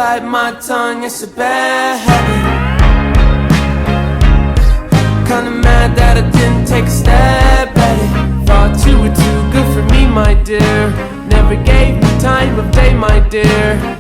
bite my tongue, it's a bad habit. Kinda mad that I didn't take a stab at it. Thought you were too good for me, my dear. Never gave me time of day, my dear.